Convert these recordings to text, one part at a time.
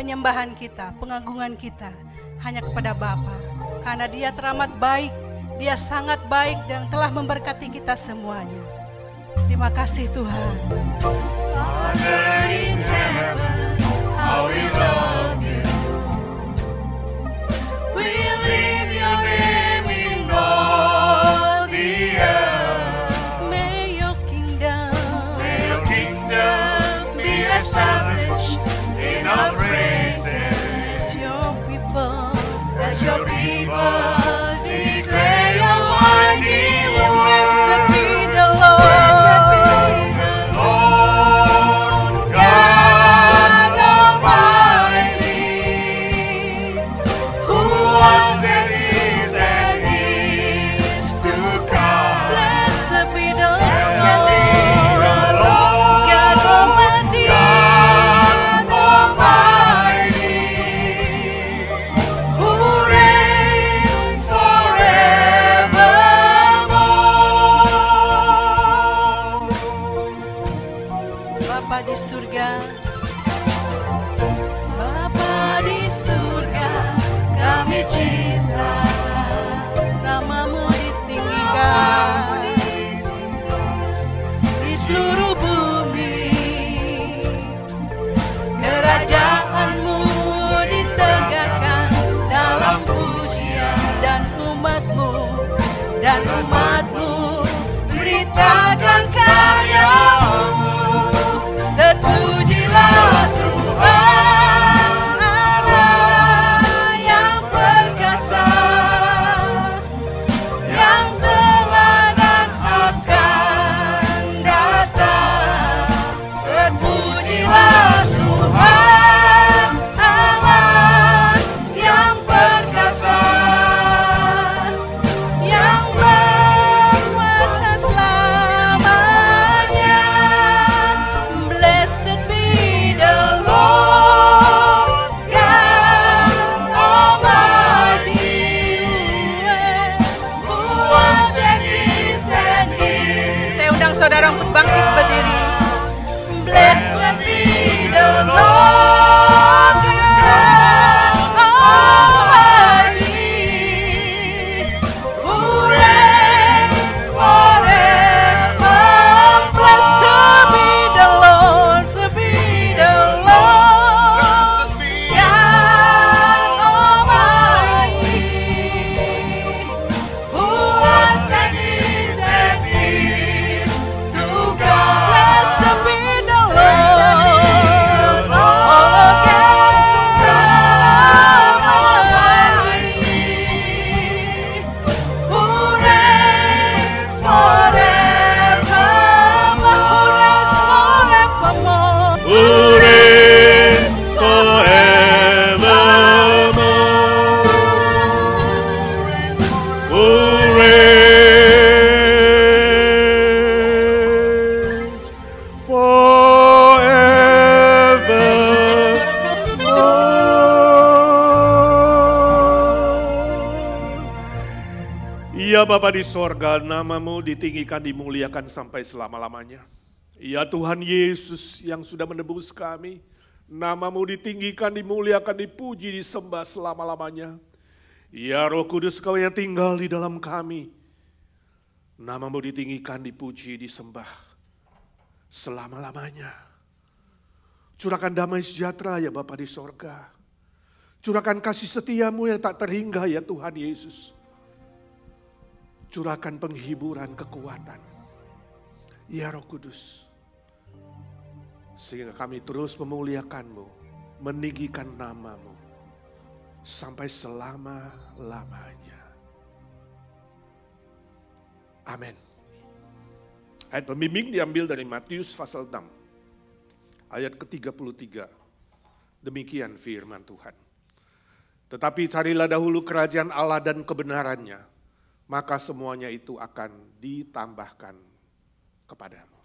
penyembahan kita, pengagungan kita hanya kepada Bapa. Karena Dia teramat baik, Dia sangat baik dan telah memberkati kita semuanya. Terima kasih Tuhan. Father in heaven, how we love you. We lift your name in all the earth. May your kingdom be established in our praises. as your people declare your mighty works. Blessed be the Lord. Lord God Almighty, who was and is to come. Blessed be the Blessed be the Lord. Lord God Almighty. God Almighty, who reigns forevermore. Bapa di surga, Bapa di surga, kami cinta namamu ditinggikan di seluruh bumi, kerajaanmu ditegakkan dalam pujian dan umatmu beritakan karyamu. Terpujilah Tuhan Allah yang perkasa, yang telah dan akan datang. Terpujilah Tuhan Allah yang perkasa, yang berkuasa selamanya. Blessed be the Lord God Almighty, who was and is. Saya undang saudara untuk bangkit berdiri. Blessed be the Lord God Almighty, who reigns forever. Blessed be the Lord, blessed be the Lord God Almighty, who was and is to come. Blessed be the Lord, oh God Almighty, who reigns forevermore, Who reigns forevermore. Who reigns forevermore. Ya Bapa di sorga, namamu ditinggikan, dimuliakan sampai selama-lamanya. Ya Tuhan Yesus yang sudah menebus kami, namamu ditinggikan, dimuliakan, dipuji, disembah selama-lamanya. Ya Roh Kudus, Kau yang tinggal di dalam kami, namamu ditinggikan, dipuji, disembah selama-lamanya. Curahkan damai sejahtera ya Bapa di sorga. Curahkan kasih setiamu yang tak terhingga ya Tuhan Yesus. Curahkan penghiburan, kekuatan. Ya Roh Kudus. Sehingga kami terus memuliakan-Mu, meninggikan nama-Mu. Sampai selama-lamanya. Amin. Ayat pembimbing diambil dari Matius pasal 6. Ayat ke-33. Demikian firman Tuhan. Tetapi carilah dahulu kerajaan Allah dan kebenarannya, maka semuanya itu akan ditambahkan kepadamu.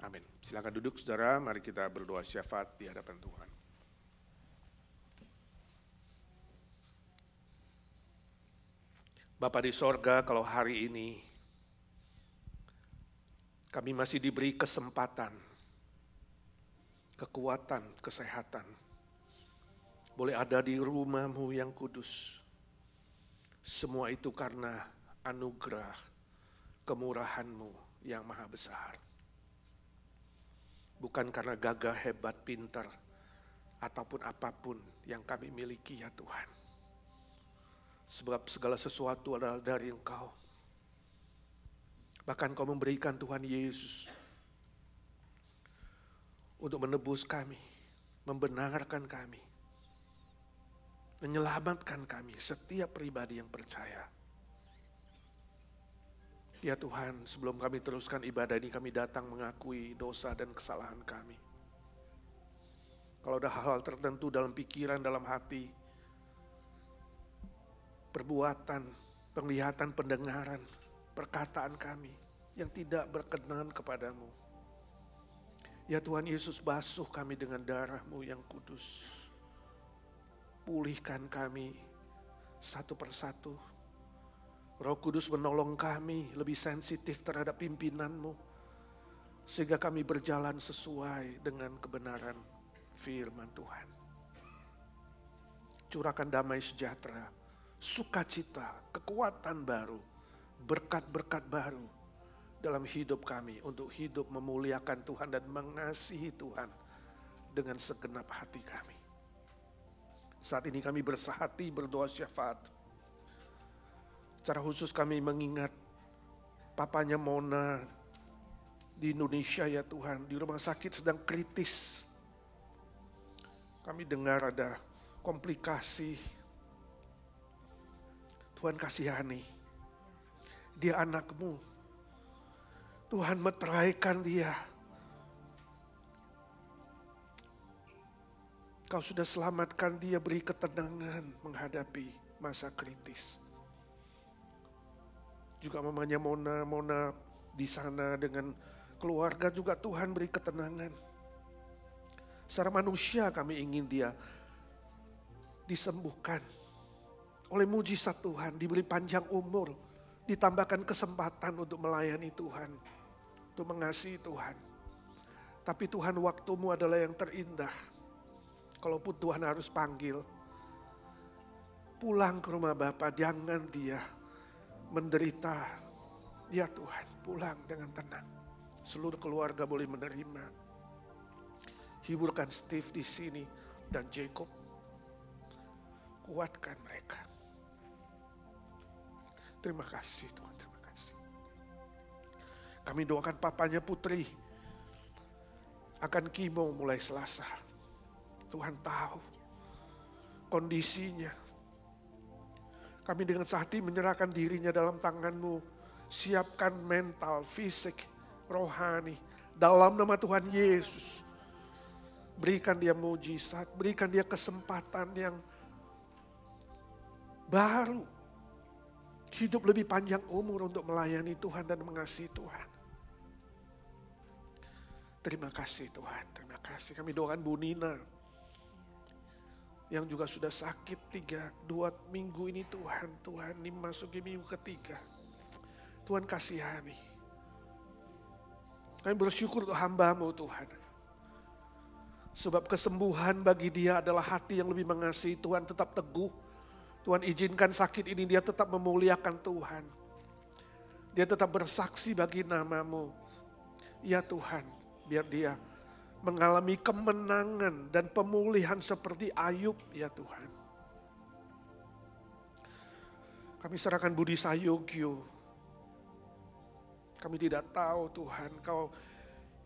Amin. Silakan duduk saudara, mari kita berdoa syafaat di hadapan Tuhan. Bapa di sorga, kalau hari ini kami masih diberi kesempatan, kekuatan, kesehatan, boleh ada di rumah-Mu yang kudus. Semua itu karena anugerah kemurahan-Mu yang maha besar. Bukan karena gagah, hebat, pintar, ataupun apapun yang kami miliki ya Tuhan. Sebab segala sesuatu adalah dari Engkau. Bahkan Kau memberikan Tuhan Yesus untuk menebus kami, membenarkan kami, menyelamatkan kami, setiap pribadi yang percaya. Ya Tuhan, sebelum kami teruskan ibadah ini, kami datang mengakui dosa dan kesalahan kami. Kalau ada hal-hal tertentu dalam pikiran, dalam hati, perbuatan, penglihatan, pendengaran, perkataan kami yang tidak berkenan kepadamu. Ya Tuhan Yesus, basuh kami dengan darah-Mu yang kudus. Pulihkan kami satu persatu. Roh Kudus menolong kami lebih sensitif terhadap pimpinan-Mu, sehingga kami berjalan sesuai dengan kebenaran firman Tuhan. Curahkan damai sejahtera, sukacita, kekuatan baru, berkat-berkat baru dalam hidup kami untuk hidup memuliakan Tuhan dan mengasihi Tuhan dengan segenap hati kami. Saat ini kami bersahati berdoa syafaat. Secara khusus kami mengingat papanya Mona di Indonesia ya Tuhan, di rumah sakit sedang kritis. Kami dengar ada komplikasi. Tuhan kasihani, dia anak-Mu. Tuhan meteraikan dia. Kau sudah selamatkan dia, beri ketenangan menghadapi masa kritis. Juga mamanya Mona di sana dengan keluarga juga Tuhan beri ketenangan. Secara manusia kami ingin dia disembuhkan. Oleh mujizat Tuhan diberi panjang umur, ditambahkan kesempatan untuk melayani Tuhan, untuk mengasihi Tuhan. Tapi Tuhan, waktu-Mu adalah yang terindah. Kalaupun Tuhan harus panggil, pulang ke rumah Bapa, jangan dia menderita. Ya Tuhan, pulang dengan tenang. Seluruh keluarga boleh menerima. Hiburkan Steve di sini dan Jacob. Kuatkan mereka. Terima kasih Tuhan, terima kasih. Kami doakan papanya Putri akan kemo mulai Selasa. Tuhan tahu kondisinya. Kami dengan sehati menyerahkan dirinya dalam tangan-Mu. Siapkan mental, fisik, rohani. Dalam nama Tuhan Yesus. Berikan dia mujizat, berikan dia kesempatan yang baru. Hidup lebih panjang umur untuk melayani Tuhan dan mengasihi Tuhan. Terima kasih Tuhan, terima kasih. Kami doakan Bu Nina yang juga sudah sakit 2 minggu ini Tuhan. Tuhan ini memasuki minggu ketiga. Tuhan kasihani. Kami bersyukur untuk hamba-Mu Tuhan. Sebab kesembuhan bagi dia adalah hati yang lebih mengasihi Tuhan, tetap teguh. Tuhan izinkan sakit ini dia tetap memuliakan Tuhan. Dia tetap bersaksi bagi nama-Mu. Ya Tuhan, biar dia mengalami kemenangan dan pemulihan seperti Ayub ya Tuhan. Kami serahkan Budi Sayogyo. Kami tidak tahu Tuhan, Kau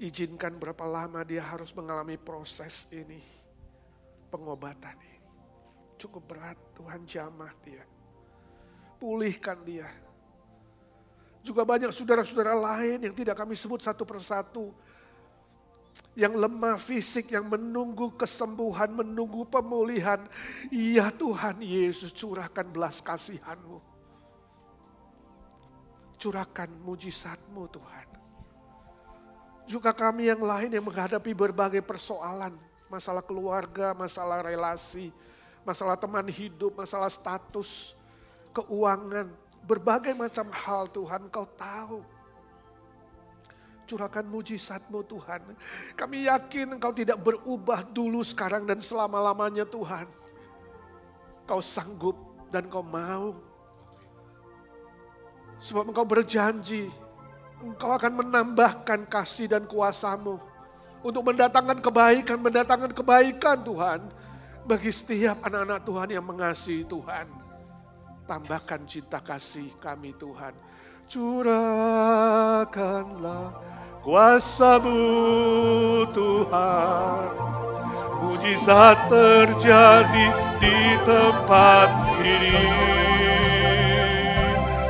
izinkan berapa lama dia harus mengalami proses ini. Pengobatan ini. Cukup berat, Tuhan jamah dia. Pulihkan dia. Juga banyak saudara-saudara lain yang tidak kami sebut satu persatu. Yang lemah fisik, yang menunggu kesembuhan, menunggu pemulihan. Ya Tuhan Yesus, curahkan belas kasihan-Mu. Curahkan mujizat-Mu Tuhan. Juga kami yang lain yang menghadapi berbagai persoalan. Masalah keluarga, masalah relasi, masalah teman hidup, masalah status, keuangan. Berbagai macam hal Tuhan Kau tahu. Curahkan mujizat-Mu Tuhan. Kami yakin Engkau tidak berubah dulu, sekarang, dan selama-lamanya Tuhan. Kau sanggup dan Kau mau. Sebab Engkau berjanji, Engkau akan menambahkan kasih dan kuasa-Mu untuk mendatangkan kebaikan Tuhan bagi setiap anak-anak Tuhan yang mengasihi Tuhan. Tambahkan cinta kasih kami Tuhan. Curahkanlah kuasa-Mu Tuhan. Mujizat terjadi di tempat ini.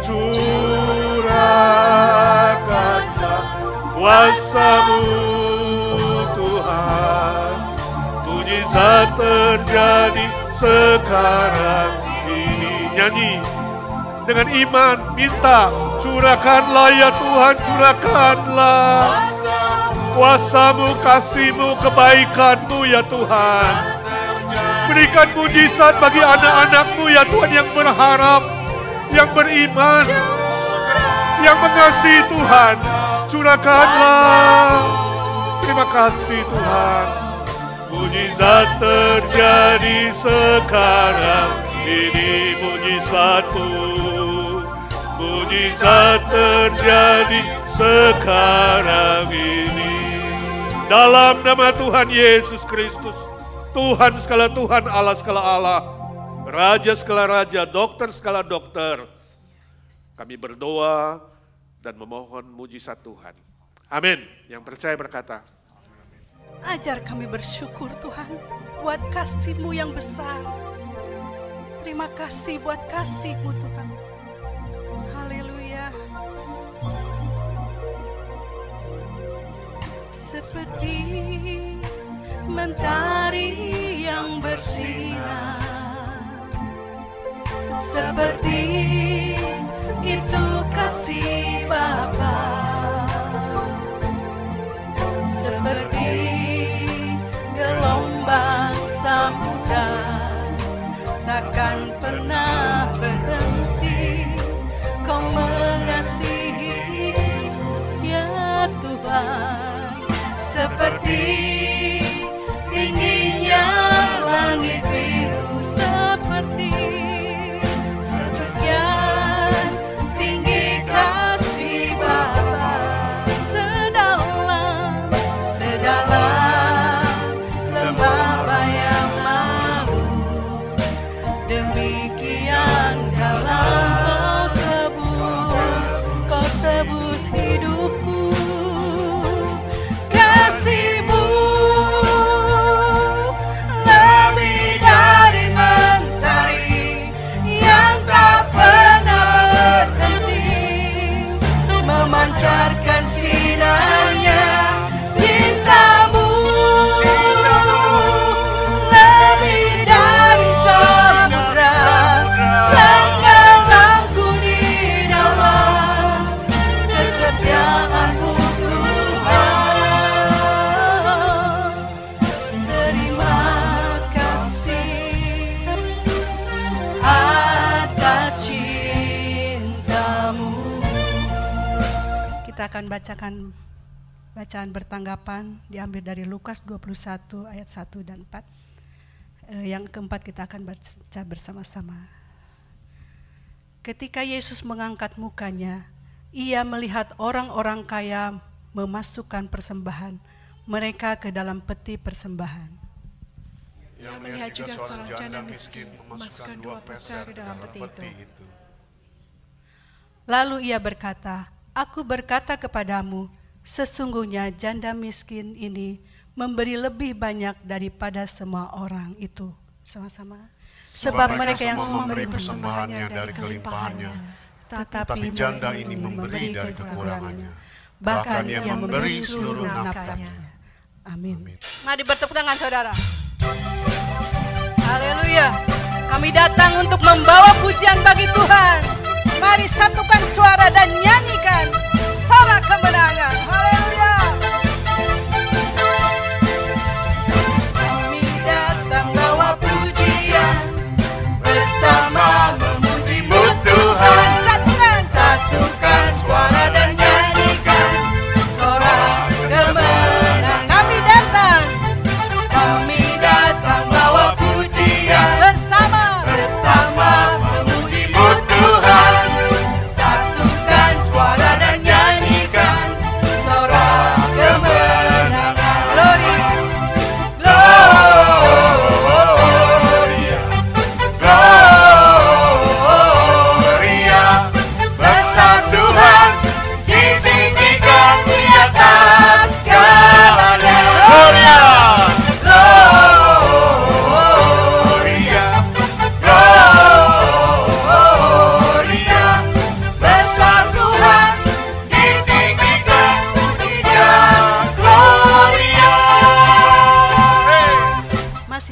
Curahkanlah kuasa-Mu Tuhan. Mujizat terjadi sekarang ini. Nyanyi dengan iman, minta, curahkanlah ya Tuhan, curahkanlah kuasa-Mu, kasih-Mu, kebaikan-Mu ya Tuhan. Berikan mujizat bagi anak-anak-Mu ya Tuhan yang berharap, yang beriman, yang mengasihi Tuhan. Curahkanlah. Terima kasih Tuhan. Mujizat terjadi sekarang ini, mujizat-Mu. Mujizat terjadi sekarang ini. Dalam nama Tuhan Yesus Kristus, Tuhan skala Tuhan, Allah skala Allah, Raja skala Raja, Dokter skala Dokter, kami berdoa dan memohon mujizat Tuhan. Amin. Yang percaya berkata, ajar kami bersyukur Tuhan buat kasih-Mu yang besar. Terima kasih buat kasih-Mu Tuhan. Haleluya. Seperti mentari yang bersinar, seperti itu kasih Bapa, seperti gelombang samudra takkan pernah berhenti. Kau mengasihi ya Tuhan, seperti tingginya langit biru, seperti sebagian tinggi kasih Bapa, sedalam lembah bayang mau, demikian dalam kau tebus hidupku. Kasih-Mu lebih dari mentari yang tak pernah berhenti, memancarkan sinarnya. Cinta-Mu lebih dari samudra, tenggelamku di dalam kesetiaan-Mu Tuhan. Terima kasih atas cinta-Mu. Kita akan bacakan bacaan bertanggapan diambil dari Lukas 21 ayat 1 dan 4. Yang keempat kita akan baca bersama-sama. Ketika Yesus mengangkat mukanya, Ia melihat orang-orang kaya memasukkan persembahan mereka ke dalam peti persembahan. Ia melihat juga seorang janda miskin memasukkan 2 peser ke dalam peti itu. Lalu Ia berkata, aku berkata kepadamu, sesungguhnya janda miskin ini memberi lebih banyak daripada semua orang itu. Sama-sama. Sebab mereka yang semua memberi persembahannya dari kelimpahannya, tetapi janda ini memberi dari kekurangannya. Bahkan ia memberi seluruh nafkahnya. Amin. Mari bertepuk tangan saudara. Haleluya. Kami datang untuk membawa pujian bagi Tuhan. Mari satukan suara dan nyanyikan sorak kemenangan. Haleluya. Kami datang bawa pujian bersama memuji-Mu Tuhan. Satukan suara dan nyanyikan sorak kemenangan. Kami datang bawa pujian bersama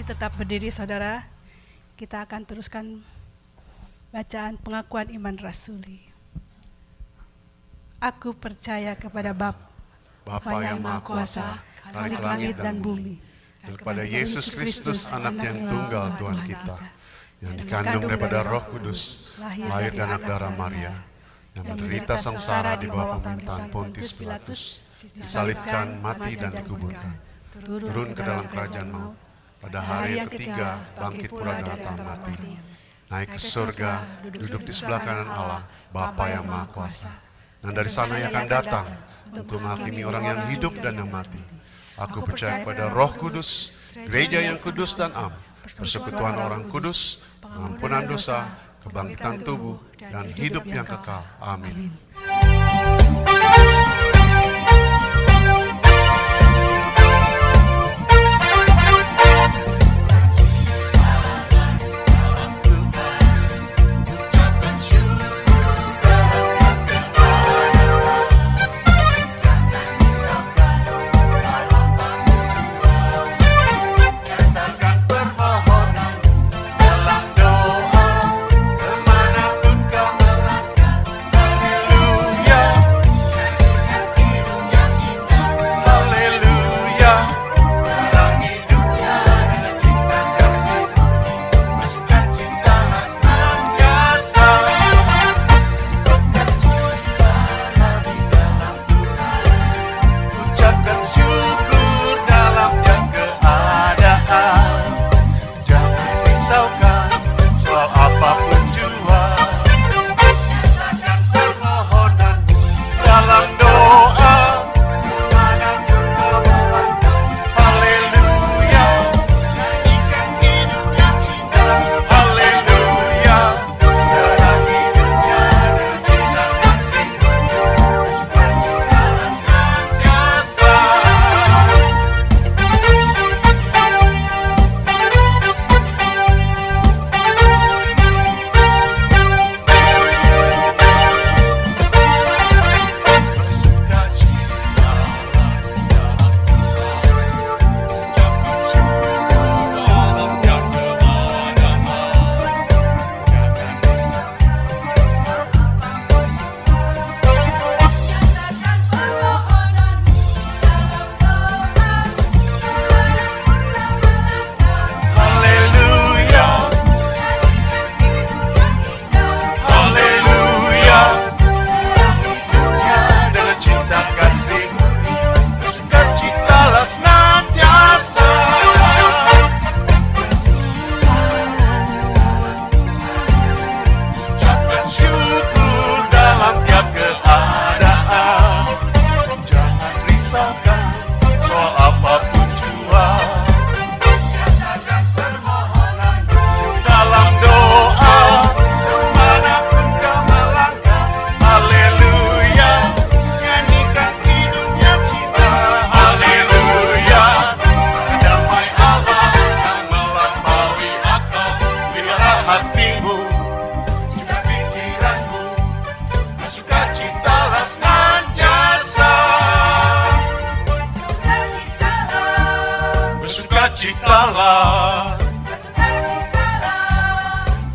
Masih tetap berdiri saudara, kita akan teruskan bacaan pengakuan iman rasuli. Aku percaya kepada Bapa yang Maha Kuasa, Khalik langit dan bumi, dan kepada Yesus Kristus, anak yang tunggal Tuhan kita, yang dikandung daripada Roh Kudus, lahir dan anak darah Maria, yang menderita sengsara di bawah pemerintahan Pontius Pilatus, disalibkan, mati dan dikuburkan, turun ke dalam kerajaan maut, pada hari yang ketiga bangkit pula dari antara mati, naik ke surga, duduk di sebelah kanan Allah, Bapa yang Maha Kuasa, dan dari sana yang akan datang untuk menghakimi orang yang hidup dan yang mati. Aku percaya pada Roh Kudus, gereja yang kudus dan am, persekutuan orang kudus, pengampunan dosa, kebangkitan tubuh, dan hidup yang kekal. Amin.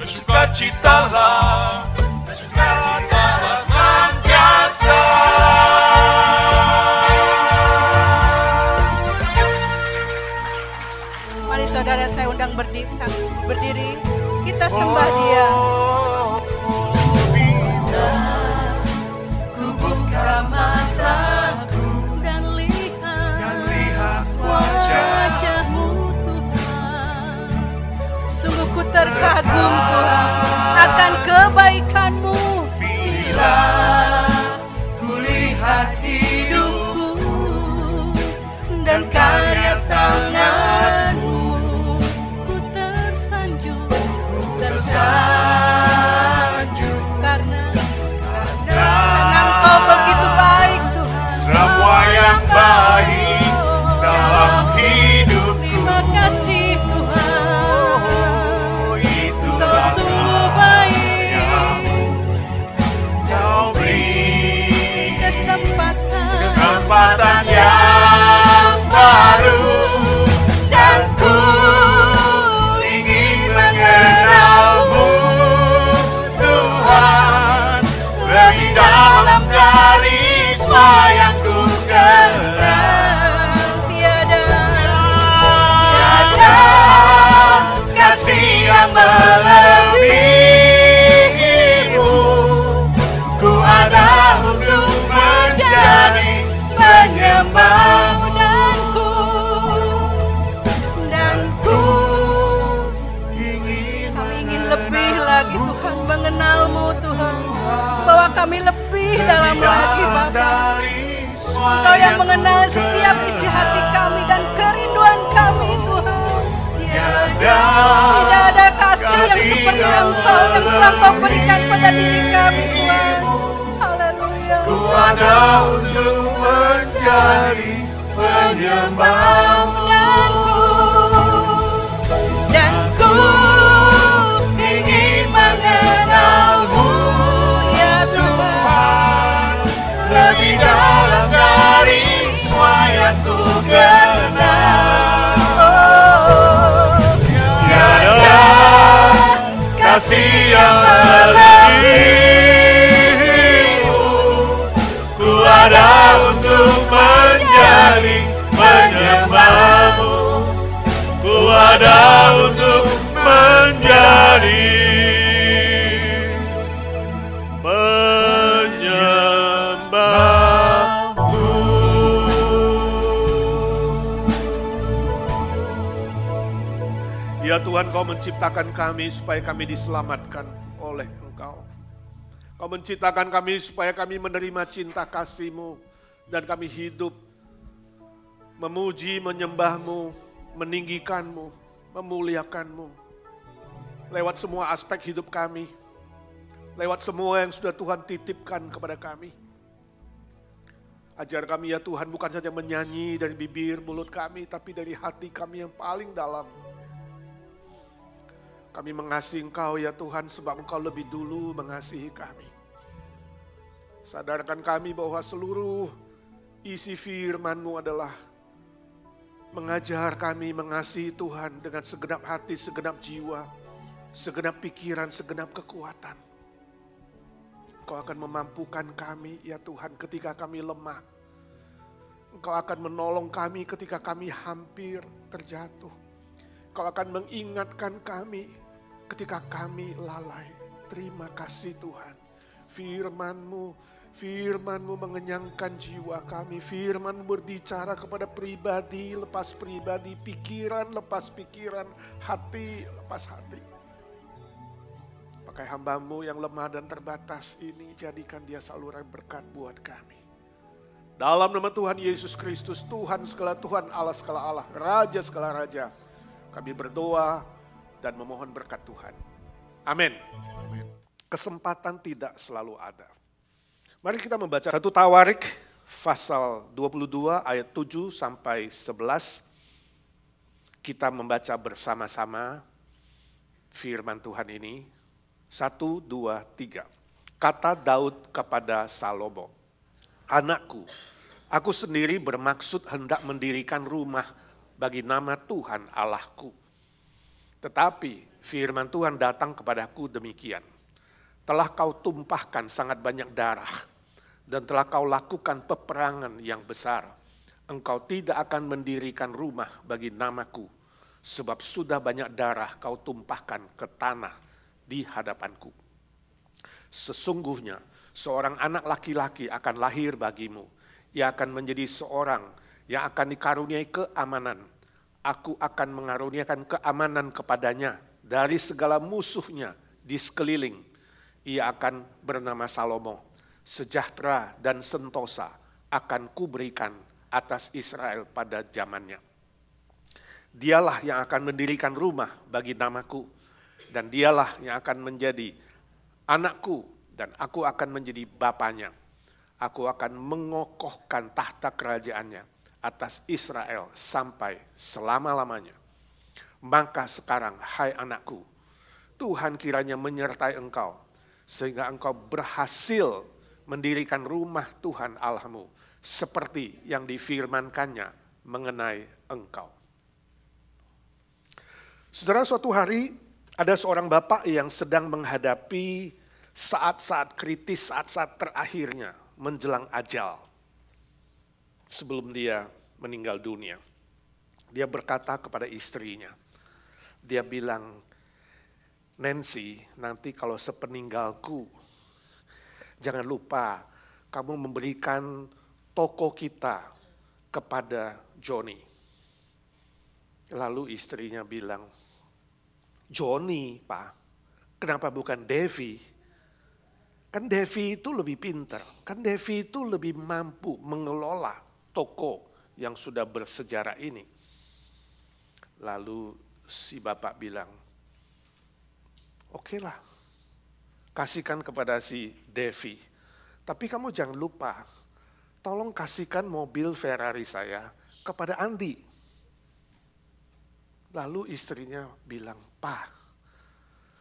Bersukacitalah, bersukacitalah senantiasa. Mari saudara, saya undang berdiri, kita sembah Dia. Ku buka mataku dan lihat wajah-Mu, Tuhan. Sungguh ku terkagum Tuhan akan kebaikan-Mu. bila ku lihat hidupku dan karya tangan-Mu, ku tersanjung karena Engkau begitu baik Tuhan. semua yang baik dalam hidupku. Terima kasih Tuhan, Kau sungguh baik. Kau beri Kesempatan kesempatan yang baru dan Engkau yang mengenal setiap isi hati kami dan kerinduan kami, Tuhan. Tidak ada kasih yang seperti Engkau yang telah Kau berikan pada diri kami, Tuhan. Haleluya. Ku ada untuk menjadi penyembah-Mu. Dan ku ingin mengenal-Mu, ya Tuhan, Lebih dalam dari semua yang ku kenal. Tiada kasih yang melebihi-Mu. Ku ada untuk menjadi penyembah-Mu. Ku ada untuk menjadi penyembah-Mu. Ya Tuhan, Kau menciptakan kami supaya kami diselamatkan oleh Engkau. Kau menciptakan kami supaya kami menerima cinta kasih-Mu dan kami hidup memuji, menyembah-Mu, meninggikan-Mu, memuliakan-Mu. Lewat semua aspek hidup kami, lewat semua yang sudah Tuhan titipkan kepada kami. Ajar kami ya Tuhan, bukan saja menyanyi dari bibir mulut kami, tapi dari hati kami yang paling dalam. Kami mengasihi Engkau ya Tuhan, sebab Engkau lebih dulu mengasihi kami. Sadarkan kami bahwa seluruh isi firman-Mu adalah mengajar kami mengasihi Tuhan dengan segenap hati, segenap jiwa, segenap pikiran, segenap kekuatan. Engkau akan memampukan kami ya Tuhan ketika kami lemah. Engkau akan menolong kami ketika kami hampir terjatuh. Engkau akan mengingatkan kami ketika kami lalai. Terima kasih Tuhan. Firman-Mu mengenyangkan jiwa kami. Firman berbicara kepada pribadi lepas pribadi, pikiran lepas pikiran, hati lepas hati. Pakai hamba-Mu yang lemah dan terbatas ini, jadikan dia saluran berkat buat kami. Dalam nama Tuhan Yesus Kristus, Tuhan segala Tuhan, Allah segala Allah, Raja segala Raja, kami berdoa dan memohon berkat Tuhan. Amin. Kesempatan tidak selalu ada. Mari kita membaca 1 Tawarik pasal 22 ayat 7 sampai 11. Kita membaca bersama-sama firman Tuhan ini. 1, 2, 3. Kata Daud kepada Salomo, "Anakku, aku sendiri bermaksud hendak mendirikan rumah bagi nama Tuhan Allahku. Tetapi firman Tuhan datang kepadaku demikian. Telah kau tumpahkan sangat banyak darah dan telah kau lakukan peperangan yang besar. Engkau tidak akan mendirikan rumah bagi namaku, sebab sudah banyak darah kau tumpahkan ke tanah di hadapanku. Sesungguhnya seorang anak laki-laki akan lahir bagimu. Ia akan menjadi seorang yang akan dikaruniai keamanan. Aku akan mengaruniakan keamanan kepadanya dari segala musuhnya di sekeliling. Ia akan bernama Salomo. Sejahtera dan sentosa akan kuberikan atas Israel pada zamannya. Dialah yang akan mendirikan rumah bagi namaku, dan dialah yang akan menjadi anakku, dan aku akan menjadi bapanya. Aku akan mengokohkan tahta kerajaannya atas Israel sampai selama-lamanya. Maka sekarang, hai anakku, Tuhan kiranya menyertai engkau, sehingga engkau berhasil mendirikan rumah Tuhan Allahmu, seperti yang difirmankannya mengenai engkau." Saudara, suatu hari ada seorang bapak yang sedang menghadapi saat-saat kritis, saat-saat terakhirnya menjelang ajal. Sebelum dia meninggal dunia, dia berkata kepada istrinya, dia bilang, "Nancy, nanti kalau sepeninggalku, jangan lupa kamu memberikan toko kita kepada Johnny." Lalu istrinya bilang, "Johnny, Pak, kenapa bukan Devi?" Kan Devi itu lebih pintar, kan Devi itu lebih mampu mengelola toko yang sudah bersejarah ini. Lalu si bapak bilang, oke lah, kasihkan kepada si Devi. Tapi kamu jangan lupa, tolong kasihkan mobil Ferrari saya kepada Andi. Lalu istrinya bilang, Pak,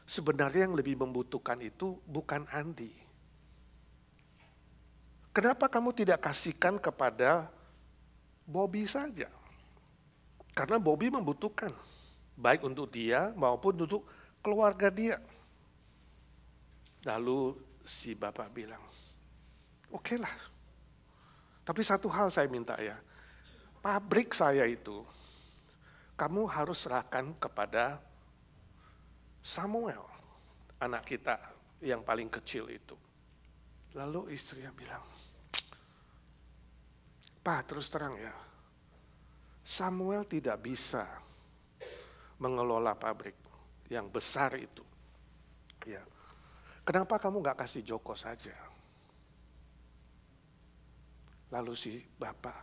sebenarnya yang lebih membutuhkan itu bukan Andi. Kenapa kamu tidak kasihkan kepada Bobby saja? Karena Bobby membutuhkan, baik untuk dia maupun untuk keluarga dia. Lalu si bapak bilang, oke lah. Tapi satu hal saya minta ya, pabrik saya itu, kamu harus serahkan kepada Samuel, anak kita yang paling kecil itu. Lalu istrinya bilang, Pak, terus terang ya, Samuel tidak bisa mengelola pabrik yang besar itu. Ya, kenapa kamu gak kasih Joko saja? Lalu si bapak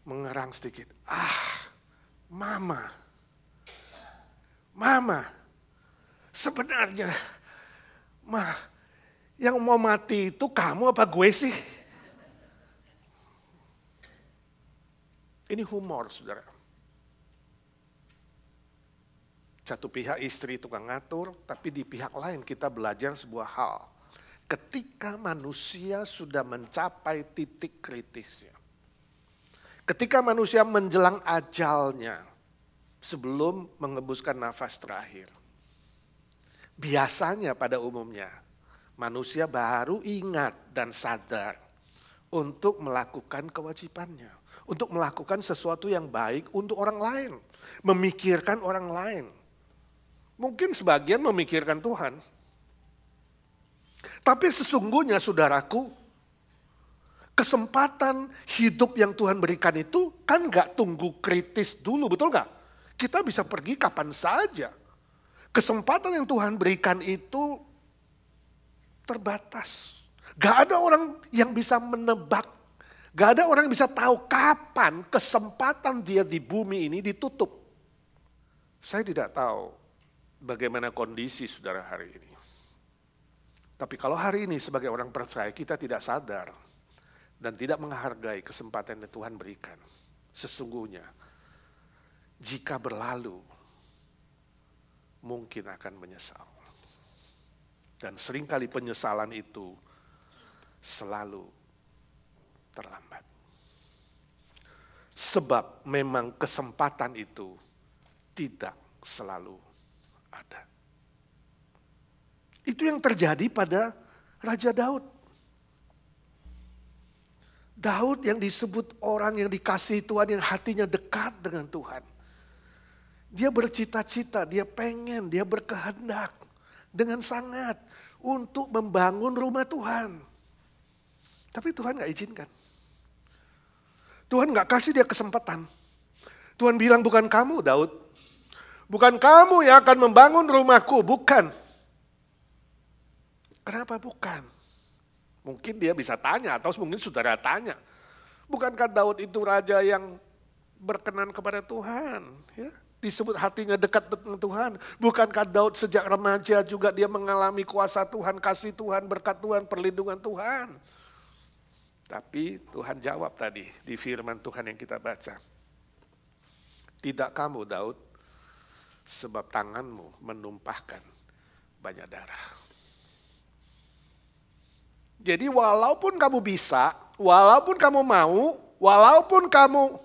mengerang sedikit. Mama, sebenarnya, yang mau mati itu kamu apa gue sih? Ini humor, saudara. Satu pihak istri tukang ngatur, tapi di pihak lain kita belajar sebuah hal. Ketika manusia sudah mencapai titik kritisnya, ketika manusia menjelang ajalnya, sebelum mengembuskan nafas terakhir. Biasanya pada umumnya, manusia baru ingat dan sadar untuk melakukan kewajibannya. Untuk melakukan sesuatu yang baik untuk orang lain. Memikirkan orang lain. Mungkin sebagian memikirkan Tuhan. Tapi sesungguhnya saudaraku, kesempatan hidup yang Tuhan berikan itu kan gak tunggu kritis dulu, betul gak? Kita bisa pergi kapan saja. Kesempatan yang Tuhan berikan itu terbatas. Gak ada orang yang bisa menebak. Gak ada orang yang bisa tahu kapan kesempatan dia di bumi ini ditutup. Saya tidak tahu bagaimana kondisi saudara hari ini. Tapi kalau hari ini sebagai orang percaya kita tidak sadar dan tidak menghargai kesempatan yang Tuhan berikan. Sesungguhnya jika berlalu, mungkin akan menyesal. Dan seringkali penyesalan itu selalu terlambat. Sebab memang kesempatan itu tidak selalu ada. Itu yang terjadi pada Raja Daud. Daud yang disebut orang yang dikasihi Tuhan, yang hatinya dekat dengan Tuhan. Dia bercita-cita, dia pengen, dia berkehendak dengan sangat untuk membangun rumah Tuhan. Tapi Tuhan gak izinkan. Tuhan gak kasih dia kesempatan. Tuhan bilang, bukan kamu Daud. Bukan kamu yang akan membangun rumahku, bukan. Kenapa bukan? Mungkin dia bisa tanya, atau mungkin saudara tanya. Bukankah Daud itu raja yang berkenan kepada Tuhan? Ya? Disebut hatinya dekat dengan Tuhan. Bukankah Daud sejak remaja juga dia mengalami kuasa Tuhan, kasih Tuhan, berkat Tuhan, perlindungan Tuhan. Tapi Tuhan jawab tadi di firman Tuhan yang kita baca. Tidak kamu Daud, sebab tanganmu menumpahkan banyak darah. Jadi walaupun kamu bisa, walaupun kamu mau, walaupun kamu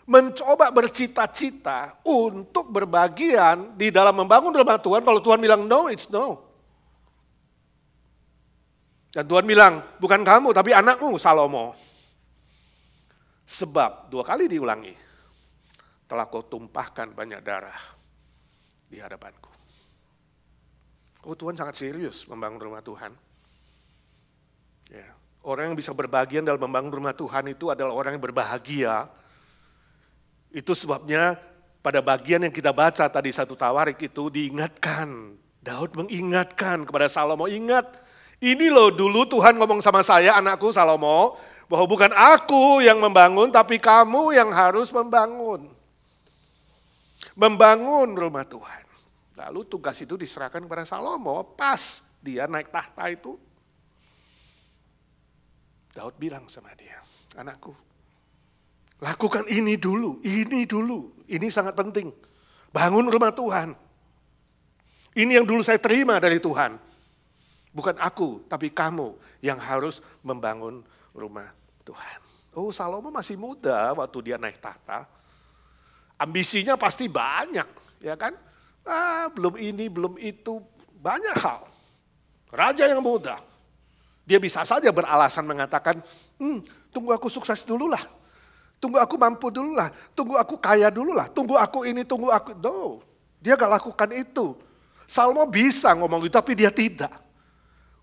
mencoba bercita-cita untuk berbagian di dalam membangun rumah Tuhan, kalau Tuhan bilang no, it's no. Dan Tuhan bilang, bukan kamu tapi anakmu Salomo. Sebab 2 kali diulangi, telah kau tumpahkan banyak darah di hadapanku. Oh, Tuhan sangat serius membangun rumah Tuhan. Ya. Orang yang bisa berbagian dalam membangun rumah Tuhan itu adalah orang yang berbahagia. Itu sebabnya pada bagian yang kita baca tadi 1 Tawarik itu diingatkan Daud mengingatkan kepada Salomo, ingat, ini loh dulu Tuhan ngomong sama saya, anakku Salomo, bahwa bukan aku yang membangun, tapi kamu yang harus membangun. Membangun rumah Tuhan. Lalu tugas itu diserahkan kepada Salomo, pas dia naik tahta itu. Daud bilang sama dia, anakku, lakukan ini dulu, ini sangat penting. Bangun rumah Tuhan. Ini yang dulu saya terima dari Tuhan. Bukan aku, tapi kamu yang harus membangun rumah Tuhan. Oh, Salomo masih muda waktu dia naik tahta. Ambisinya pasti banyak, ya kan? Belum ini, belum itu, banyak hal. Raja yang muda. Dia bisa saja beralasan mengatakan, tunggu aku sukses dulu lah. Tunggu aku mampu dulu lah. Tunggu aku kaya dulu lah. Tunggu aku ini, tunggu aku. No, dia gak lakukan itu. Salomo bisa ngomong itu, tapi dia tidak.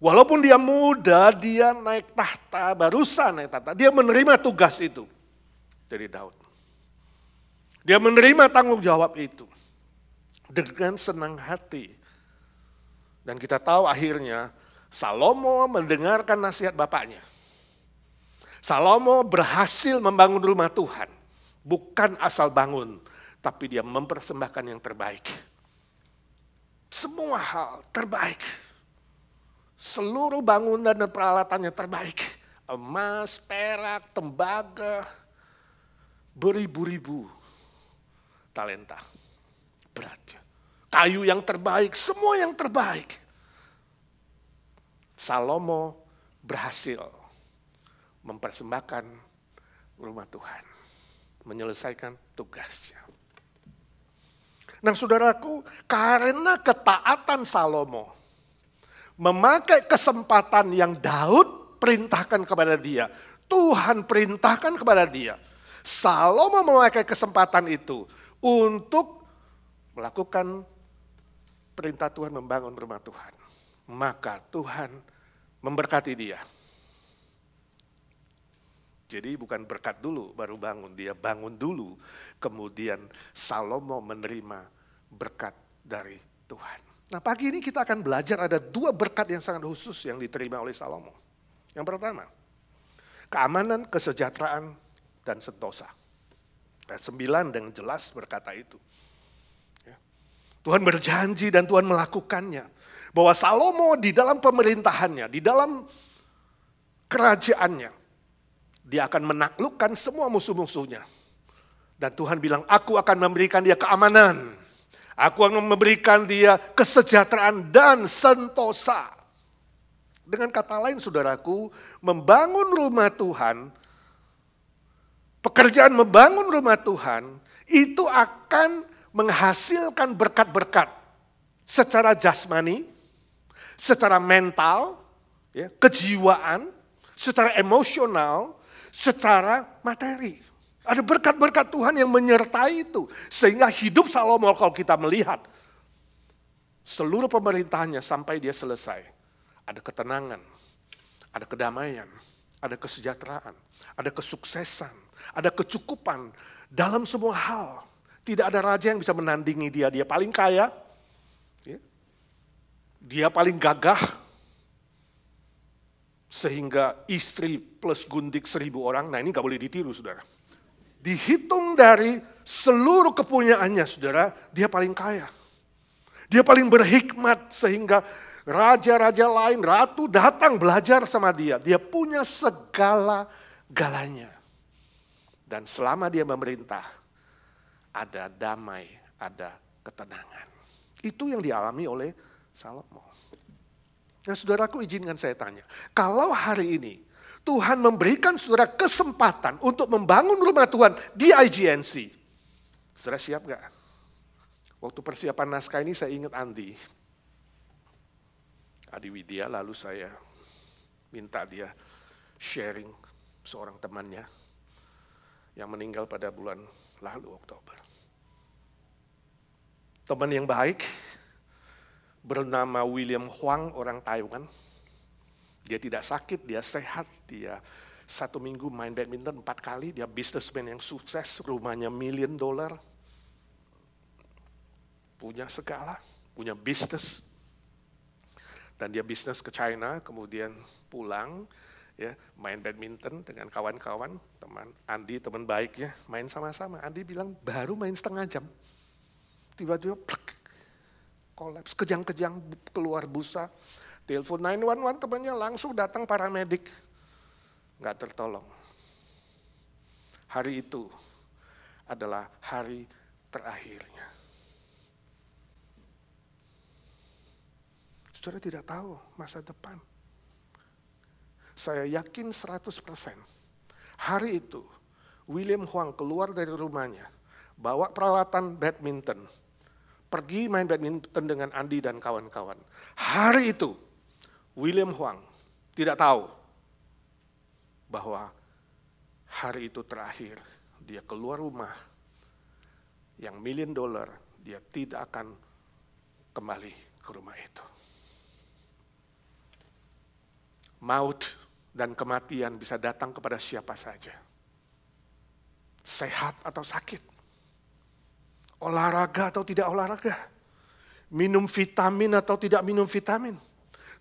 Walaupun dia muda, dia naik tahta, barusan naik tahta. Dia menerima tugas itu dari Daud. Dia menerima tanggung jawab itu dengan senang hati. Dan kita tahu akhirnya Salomo mendengarkan nasihat bapaknya. Salomo berhasil membangun rumah Tuhan. Bukan asal bangun, tapi dia mempersembahkan yang terbaik. Semua hal terbaik. Seluruh bangunan dan peralatannya terbaik. Emas, perak, tembaga, beribu-ribu talenta. Beratnya. Kayu yang terbaik, semua yang terbaik. Salomo berhasil mempersembahkan rumah Tuhan, menyelesaikan tugasnya. Nah saudaraku, karena ketaatan Salomo, memakai kesempatan yang Daud perintahkan kepada dia, Tuhan perintahkan kepada dia, Salomo memakai kesempatan itu untuk melakukan perintah Tuhan membangun rumah Tuhan. Maka Tuhan memberkati dia. Jadi bukan berkat dulu baru bangun, dia bangun dulu. Kemudian Salomo menerima berkat dari Tuhan. Nah pagi ini kita akan belajar ada 2 berkat yang sangat khusus yang diterima oleh Salomo. Yang pertama, keamanan, kesejahteraan, dan sentosa. Ayat 9 dengan jelas berkata itu. Tuhan berjanji dan Tuhan melakukannya. Bahwa Salomo di dalam pemerintahannya, di dalam kerajaannya, dia akan menaklukkan semua musuh-musuhnya. Dan Tuhan bilang, aku akan memberikan dia keamanan. Aku akan memberikan dia kesejahteraan dan sentosa. Dengan kata lain saudaraku, membangun rumah Tuhan, pekerjaan membangun rumah Tuhan, itu akan menghasilkan berkat-berkat secara jasmani, secara mental, ya, kejiwaan, secara emosional, secara materi. Ada berkat-berkat Tuhan yang menyertai itu. Sehingga hidup Salomo kalau kita melihat, seluruh pemerintahannya sampai dia selesai. Ada ketenangan, ada kedamaian, ada kesejahteraan, ada kesuksesan, ada kecukupan dalam semua hal. Tidak ada raja yang bisa menandingi dia. Dia paling kaya, dia paling gagah, sehingga istri plus gundik 1000 orang, nah ini gak boleh ditiru saudara. Dihitung dari seluruh kepunyaannya saudara, dia paling kaya. Dia paling berhikmat sehingga raja-raja lain, ratu datang belajar sama dia. Dia punya segala-galanya. Dan selama dia memerintah, ada damai, ada ketenangan. Itu yang dialami oleh Salomo. Nah saudaraku izinkan saya tanya, kalau hari ini Tuhan memberikan saudara kesempatan untuk membangun rumah Tuhan di IGNC, saudara siap gak? Waktu persiapan naskah ini saya ingat Adi Widya, lalu saya minta dia sharing seorang temannya yang meninggal pada bulan lalu Oktober. Teman yang baik, bernama William Huang, orang Taiwan. Dia tidak sakit, dia sehat, dia 1 minggu main badminton 4 kali, dia businessman yang sukses, rumahnya $1 million, punya segala, punya bisnis, Dan dia bisnis ke China, kemudian pulang, ya main badminton dengan kawan-kawan, teman Andi, teman baiknya, main sama-sama. Andi bilang baru main setengah jam, tiba-tiba kolaps, kejang-kejang keluar busa, telepon 911, temannya langsung datang paramedik, nggak tertolong. Hari itu adalah hari terakhirnya. Saudara tidak tahu masa depan. Saya yakin 100%. Hari itu, William Huang keluar dari rumahnya, bawa peralatan badminton, pergi main badminton dengan Andi dan kawan-kawan. Hari itu, William Huang tidak tahu bahwa hari itu terakhir dia keluar rumah yang $1 million, dia tidak akan kembali ke rumah itu. Maut dan kematian bisa datang kepada siapa saja. Sehat atau sakit. Olahraga atau tidak olahraga. Minum vitamin atau tidak minum vitamin.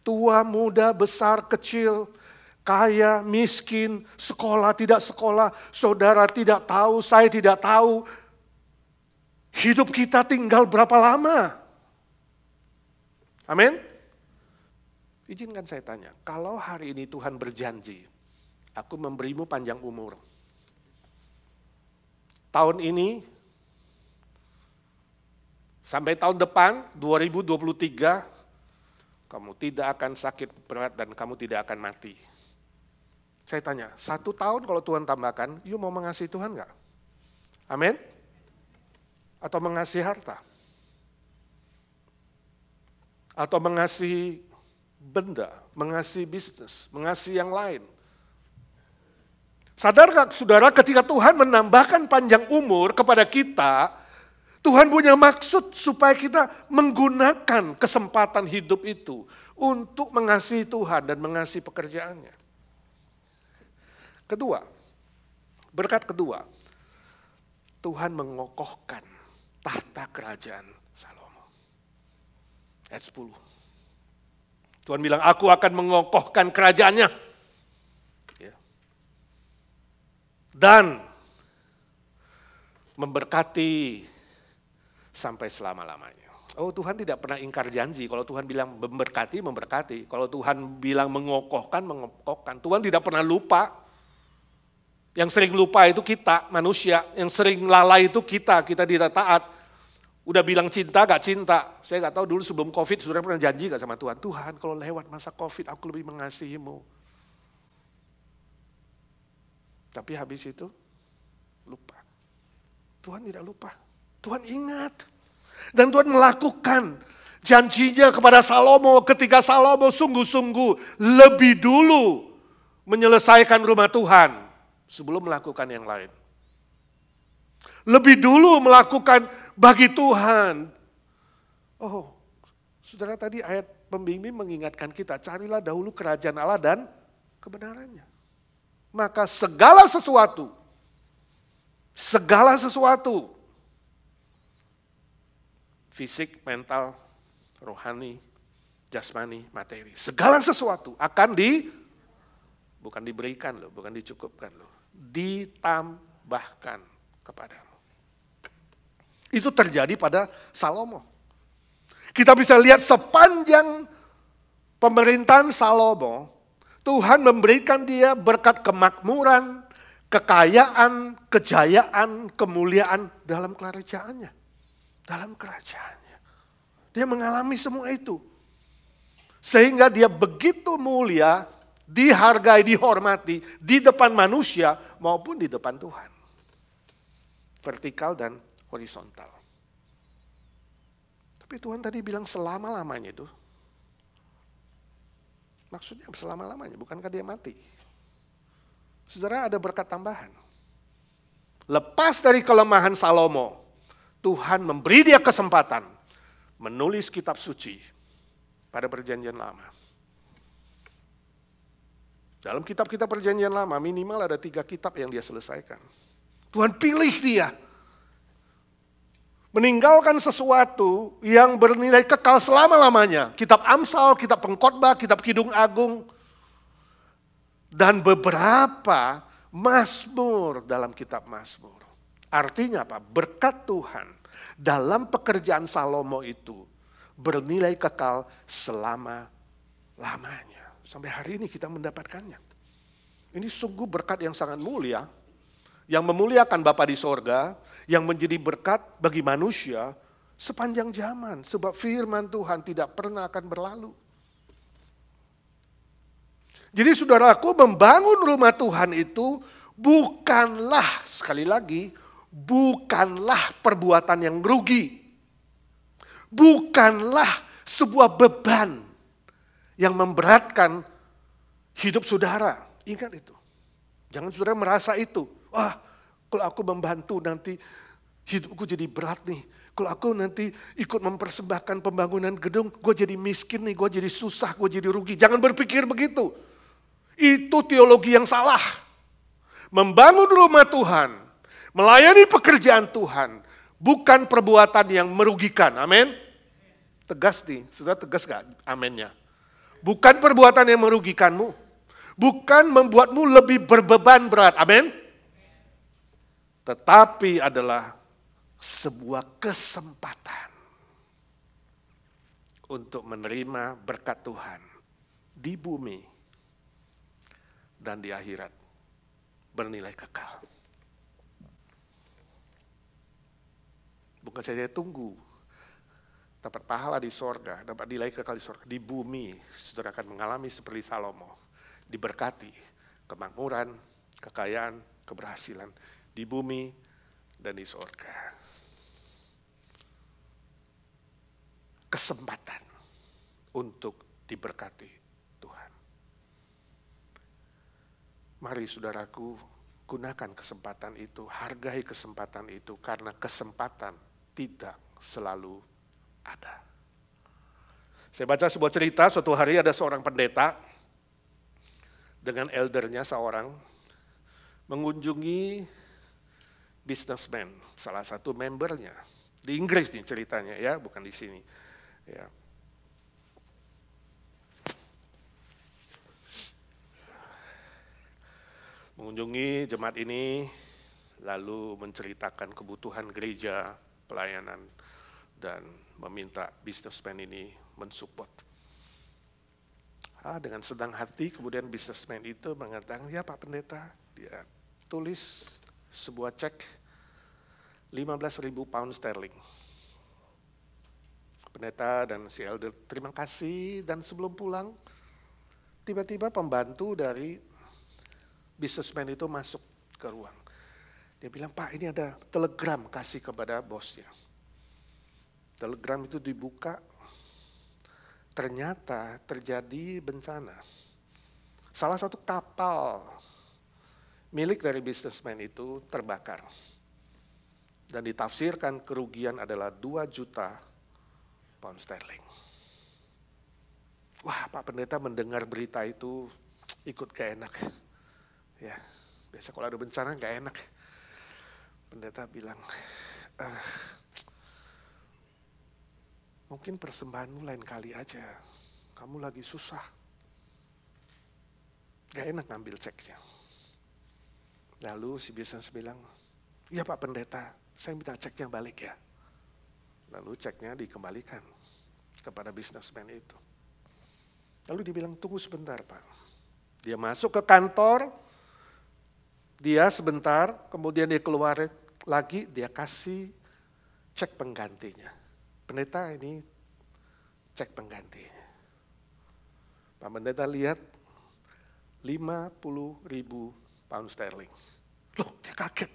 Tua, muda, besar, kecil, kaya, miskin, sekolah, tidak sekolah. Saudara tidak tahu, saya tidak tahu. Hidup kita tinggal berapa lama? Amin. Izinkan saya tanya, kalau hari ini Tuhan berjanji, aku memberimu panjang umur. Tahun ini, sampai tahun depan, 2023, kamu tidak akan sakit berat dan kamu tidak akan mati. Saya tanya, 1 tahun kalau Tuhan tambahkan, you mau mengasihi Tuhan enggak? Amin? Atau mengasihi harta? Atau mengasihi benda, mengasihi bisnis, mengasihi yang lain. Sadarkah saudara ketika Tuhan menambahkan panjang umur kepada kita, Tuhan punya maksud supaya kita menggunakan kesempatan hidup itu untuk mengasihi Tuhan dan mengasihi pekerjaannya. Kedua, berkat kedua, Tuhan mengokohkan tahta kerajaan Salomo. Ayat 10. Tuhan bilang, aku akan mengokohkan kerajaannya. Ya. Dan memberkati sampai selama-lamanya. Oh, Tuhan tidak pernah ingkar janji. Kalau Tuhan bilang memberkati, memberkati. Kalau Tuhan bilang mengokohkan, mengokohkan. Tuhan tidak pernah lupa. Yang sering lupa itu kita, manusia. Yang sering lalai itu kita tidak taat. Udah bilang cinta, gak cinta. Saya gak tahu dulu sebelum COVID, saudara pernah janji gak sama Tuhan? Tuhan, kalau lewat masa COVID, aku lebih mengasihimu. Tapi habis itu, lupa. Tuhan tidak lupa. Tuhan ingat. Dan Tuhan melakukan janjinya kepada Salomo ketika Salomo sungguh-sungguh lebih dulu menyelesaikan rumah Tuhan sebelum melakukan yang lain. Lebih dulu melakukan bagi Tuhan. Oh, saudara tadi ayat pembimbing mengingatkan kita, carilah dahulu kerajaan Allah dan kebenarannya. Maka segala sesuatu, fisik, mental, rohani, jasmani, materi, segala sesuatu akan bukan diberikan loh, bukan dicukupkan loh, ditambahkan kepadamu. Itu terjadi pada Salomo. Kita bisa lihat sepanjang pemerintahan Salomo, Tuhan memberikan dia berkat kemakmuran, kekayaan, kejayaan, kemuliaan dalam kerajaannya. Dalam kerajaannya. Dia mengalami semua itu. Sehingga dia begitu mulia, dihargai, dihormati di depan manusia maupun di depan Tuhan. Vertikal dan horizontal. Tapi Tuhan tadi bilang selama-lamanya itu. Maksudnya selama-lamanya, bukankah dia mati? Saudara, ada berkat tambahan. Lepas dari kelemahan Salomo, Tuhan memberi dia kesempatan menulis kitab suci pada perjanjian lama. Dalam kitab-kitab perjanjian lama minimal ada 3 kitab yang dia selesaikan. Tuhan pilih dia. meninggalkan sesuatu yang bernilai kekal selama-lamanya. Kitab Amsal, kitab Pengkhotbah, kitab Kidung Agung, dan beberapa Mazmur dalam kitab Mazmur. Artinya apa? Berkat Tuhan dalam pekerjaan Salomo itu bernilai kekal selama-lamanya. Sampai hari ini kita mendapatkannya. Ini sungguh berkat yang sangat mulia, yang memuliakan Bapa di sorga, yang menjadi berkat bagi manusia sepanjang zaman. Sebab firman Tuhan tidak pernah akan berlalu. Jadi saudaraku, membangun rumah Tuhan itu bukanlah, sekali lagi, bukanlah perbuatan yang rugi. Bukanlah sebuah beban yang memberatkan hidup saudara. Ingat itu. Jangan saudara merasa itu. Wah, kalau aku membantu nanti hidupku jadi berat nih. Kalau aku nanti ikut mempersembahkan pembangunan gedung, gue jadi miskin nih, gue jadi susah, gue jadi rugi. Jangan berpikir begitu. Itu teologi yang salah. Membangun rumah Tuhan, melayani pekerjaan Tuhan, bukan perbuatan yang merugikan. Amin. Tegas nih, saudara tegas gak amennya? Bukan perbuatan yang merugikanmu. Bukan membuatmu lebih berbeban berat. Amin. Tetapi adalah sebuah kesempatan untuk menerima berkat Tuhan di bumi dan di akhirat bernilai kekal. Bukan saja tunggu dapat pahala di sorga, dapat nilai kekal di sorga. Di bumi saudara akan mengalami seperti Salomo, diberkati kemakmuran, kekayaan, keberhasilan di bumi dan di sorga. Kesempatan untuk diberkati Tuhan. Mari saudaraku, gunakan kesempatan itu, hargai kesempatan itu, karena kesempatan tidak selalu ada. Saya baca sebuah cerita, suatu hari ada seorang pendeta dengan eldernya seorang mengunjungi businessman, salah satu membernya. Di Inggris nih ceritanya ya, bukan di sini. Ya. Mengunjungi jemaat ini, lalu menceritakan kebutuhan gereja, pelayanan, dan meminta businessman ini mensupport. Dengan senang hati kemudian businessman itu mengatakan, ya Pak Pendeta, dia tulis sebuah cek 15.000 pound sterling. Pendeta dan si elder terima kasih, dan sebelum pulang tiba-tiba pembantu dari businessman itu masuk ke ruang. Dia bilang, Pak ini ada telegram kasih kepada bosnya. Telegram itu dibuka, ternyata terjadi bencana. Salah satu kapal milik dari businessman itu terbakar. Dan ditafsirkan kerugian adalah 2 juta pound sterling. Wah, Pak Pendeta mendengar berita itu ikut gak enak. Ya, biasa kalau ada bencana gak enak. Pendeta bilang, mungkin persembahanmu lain kali aja. Kamu lagi susah. Gak enak ngambil ceknya. Lalu si bisnis bilang, iya Pak Pendeta, saya minta ceknya balik ya. Lalu ceknya dikembalikan kepada bisnismen itu. Lalu dia bilang, tunggu sebentar Pak. Dia masuk ke kantor, dia sebentar, kemudian dia keluar lagi, dia kasih cek penggantinya. Pendeta ini cek penggantinya. Pak Pendeta lihat 50.000 pound sterling. Loh, dia kaget.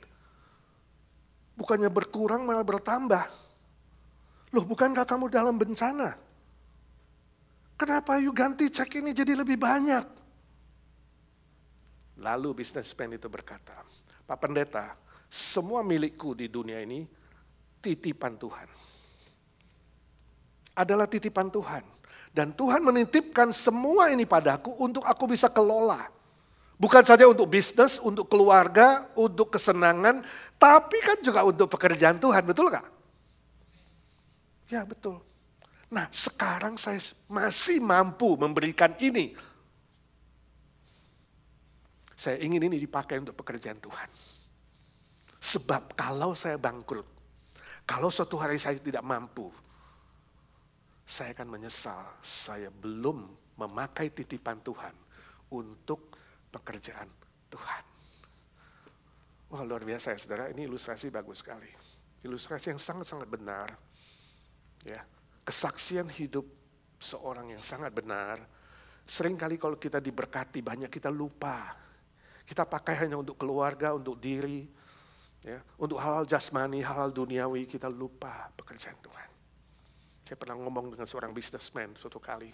Bukannya berkurang malah bertambah. Loh, bukankah kamu dalam bencana? Kenapa you ganti cek ini jadi lebih banyak? Lalu businessman itu berkata, Pak Pendeta, semua milikku di dunia ini titipan Tuhan. Adalah titipan Tuhan. Dan Tuhan menitipkan semua ini padaku untuk aku bisa kelola. Bukan saja untuk bisnis, untuk keluarga, untuk kesenangan, tapi kan juga untuk pekerjaan Tuhan, betul gak? Ya betul. Nah sekarang saya masih mampu memberikan ini. Saya ingin ini dipakai untuk pekerjaan Tuhan. Sebab kalau saya bangkrut, kalau suatu hari saya tidak mampu, saya akan menyesal saya belum memakai titipan Tuhan untuk pekerjaan Tuhan. Wah luar biasa ya saudara, ini ilustrasi bagus sekali. Ilustrasi yang sangat-sangat benar. Ya, kesaksian hidup seorang yang sangat benar. Seringkali kalau kita diberkati banyak kita lupa. Kita pakai hanya untuk keluarga, untuk diri, ya, untuk hal-hal jasmani, hal-hal duniawi, kita lupa pekerjaan Tuhan. Saya pernah ngomong dengan seorang businessman suatu kali.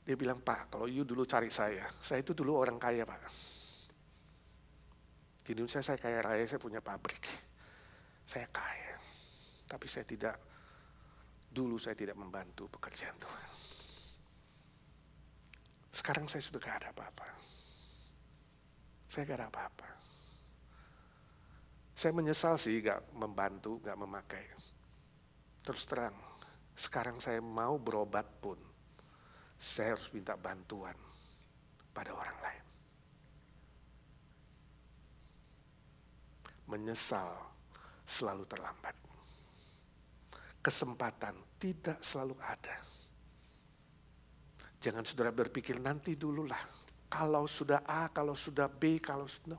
Dia bilang, Pak, kalau you dulu cari saya itu dulu orang kaya Pak. Di Indonesia saya kaya raya, saya punya pabrik. Saya kaya, tapi saya tidak membantu pekerjaan Tuhan. Sekarang saya sudah gak ada apa-apa. Saya gak ada apa-apa. Saya menyesal sih gak membantu, gak memakai. Terus terang, sekarang saya mau berobat pun, saya harus minta bantuan pada orang lain. Menyesal selalu terlambat. Kesempatan tidak selalu ada. Jangan saudara berpikir nanti dululah. Kalau sudah A, kalau sudah B, kalau sudah...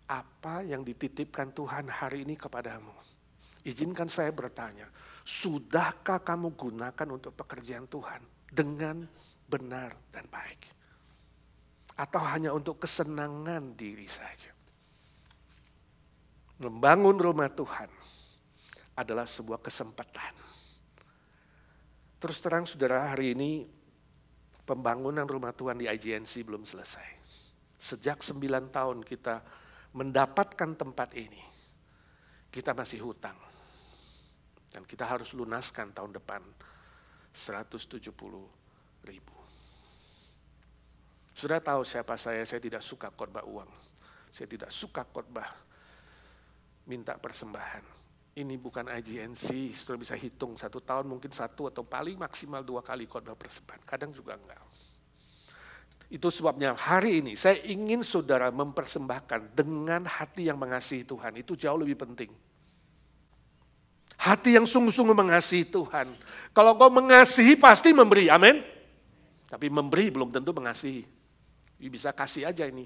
Apa yang dititipkan Tuhan hari ini kepadamu? Izinkan saya bertanya, sudahkah kamu gunakan untuk pekerjaan Tuhan dengan benar dan baik? Atau hanya untuk kesenangan diri saja? Membangun rumah Tuhan adalah sebuah kesempatan. Terus terang saudara, hari ini pembangunan rumah Tuhan di IGNC belum selesai. Sejak 9 tahun kita mendapatkan tempat ini, kita masih hutang. Dan kita harus lunaskan tahun depan 170.000. Saudara tahu siapa saya tidak suka khotbah uang. Saya tidak suka khotbah minta persembahan. Ini bukan IGNC, saudara bisa hitung 1 tahun mungkin 1 atau paling maksimal 2 kali khotbah persembahan. Kadang juga enggak. Itu sebabnya hari ini saya ingin saudara mempersembahkan dengan hati yang mengasihi Tuhan. Itu jauh lebih penting. Hati yang sungguh-sungguh mengasihi Tuhan. Kalau kau mengasihi pasti memberi, amin. Tapi memberi belum tentu mengasihi. Bisa kasih aja ini.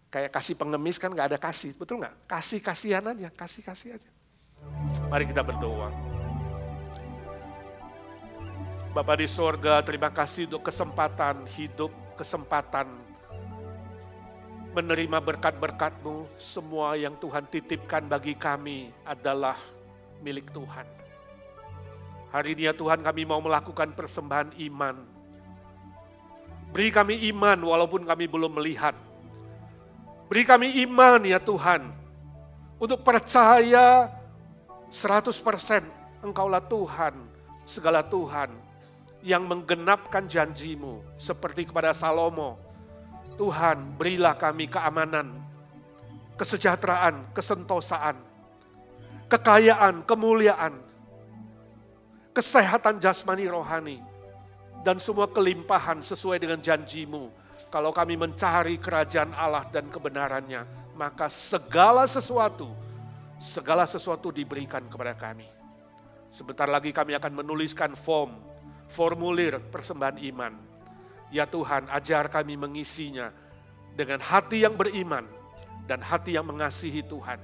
Kayak kasih pengemis kan gak ada kasih, betul gak? Kasih-kasihan aja, kasih-kasih aja. Mari kita berdoa. Bapa di sorga, terima kasih untuk kesempatan hidup, kesempatan menerima berkat-berkat-Mu. Semua yang Tuhan titipkan bagi kami adalah milik Tuhan. Hari ini ya Tuhan, kami mau melakukan persembahan iman. Beri kami iman walaupun kami belum melihat. Beri kami iman ya Tuhan, untuk percaya 100% Engkaulah Tuhan, segala Tuhan yang menggenapkan janji-Mu seperti kepada Salomo. Tuhan, berilah kami keamanan, kesejahteraan, kesentosaan, kekayaan, kemuliaan, kesehatan jasmani rohani, dan semua kelimpahan sesuai dengan janji-Mu. Kalau kami mencari kerajaan Allah dan kebenarannya, maka segala sesuatu diberikan kepada kami. Sebentar lagi kami akan menuliskan formulir persembahan iman. Ya Tuhan, ajar kami mengisinya dengan hati yang beriman dan hati yang mengasihi Tuhan.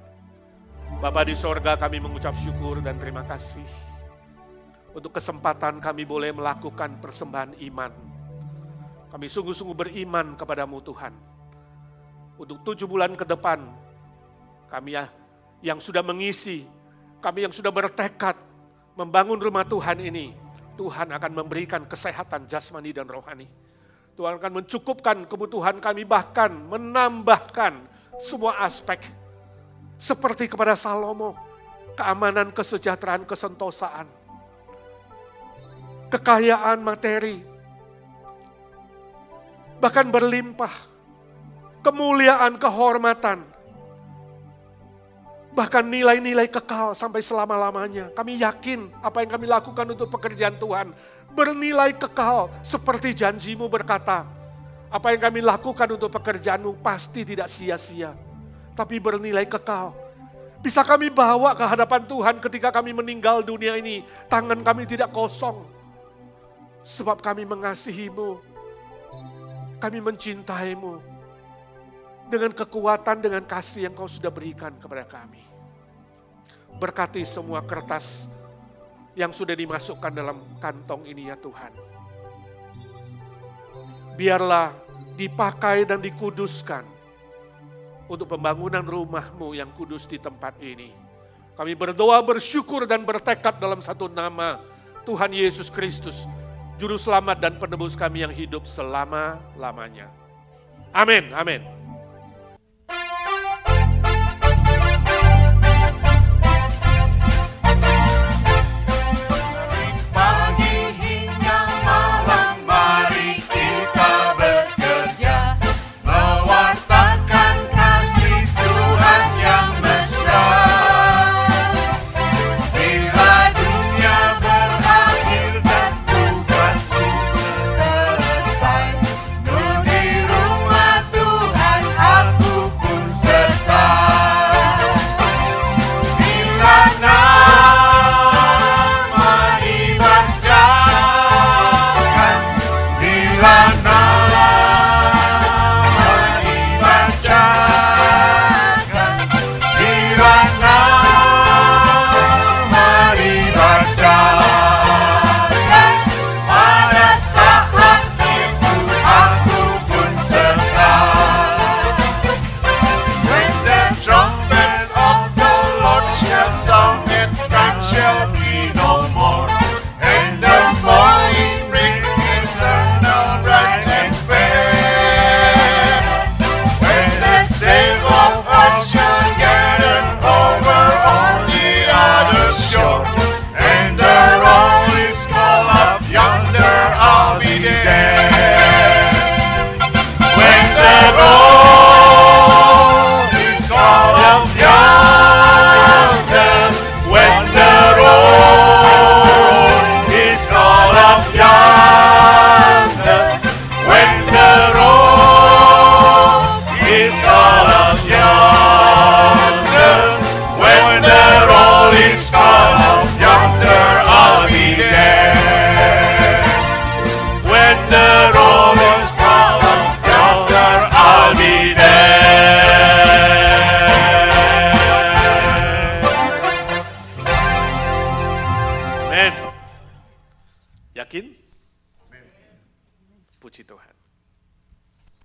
Bapa di sorga, kami mengucap syukur dan terima kasih untuk kesempatan kami boleh melakukan persembahan iman. Kami sungguh-sungguh beriman kepadamu Tuhan. Untuk 7 bulan ke depan, kami yang sudah mengisi, kami yang sudah bertekad membangun rumah Tuhan ini, Tuhan akan memberikan kesehatan jasmani dan rohani. Tuhan akan mencukupkan kebutuhan kami, bahkan menambahkan semua aspek. Seperti kepada Salomo, keamanan, kesejahteraan, kesentosaan, kekayaan materi, bahkan berlimpah, kemuliaan, kehormatan, Bahkan nilai-nilai kekal sampai selama-lamanya. Kami yakin apa yang kami lakukan untuk pekerjaan Tuhan bernilai kekal seperti janji-Mu berkata, apa yang kami lakukan untuk pekerjaan-Mu pasti tidak sia-sia, tapi bernilai kekal. Bisa kami bawa ke hadapan Tuhan ketika kami meninggal dunia ini, tangan kami tidak kosong. Sebab kami mengasihi-Mu, kami mencintai-Mu. Dengan kekuatan, dengan kasih yang Kau sudah berikan kepada kami. Berkati semua kertas yang sudah dimasukkan dalam kantong ini ya Tuhan. Biarlah dipakai dan dikuduskan untuk pembangunan rumah-Mu yang kudus di tempat ini. Kami berdoa, bersyukur dan bertekad dalam satu nama Tuhan Yesus Kristus, Juru Selamat dan Penebus kami yang hidup selama-lamanya. Amin, amin.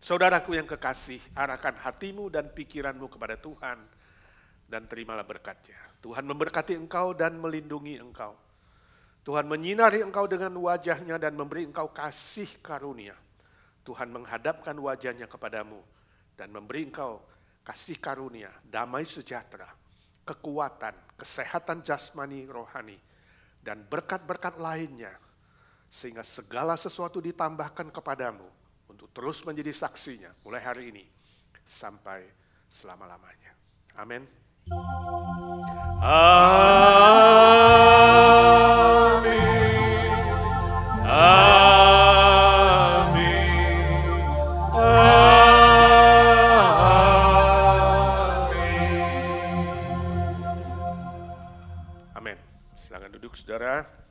Saudaraku yang kekasih, arahkan hatimu dan pikiranmu kepada Tuhan dan terimalah berkat-Nya. Tuhan memberkati engkau dan melindungi engkau. Tuhan menyinari engkau dengan wajah-Nya dan memberi engkau kasih karunia. Tuhan menghadapkan wajah-Nya kepadamu dan memberi engkau kasih karunia, damai sejahtera, kekuatan, kesehatan jasmani rohani, dan berkat-berkat lainnya. Sehingga segala sesuatu ditambahkan kepadamu untuk terus menjadi saksinya mulai hari ini sampai selama-lamanya. Amin. Amin. Amin. Amin. Amin. Silakan duduk, saudara.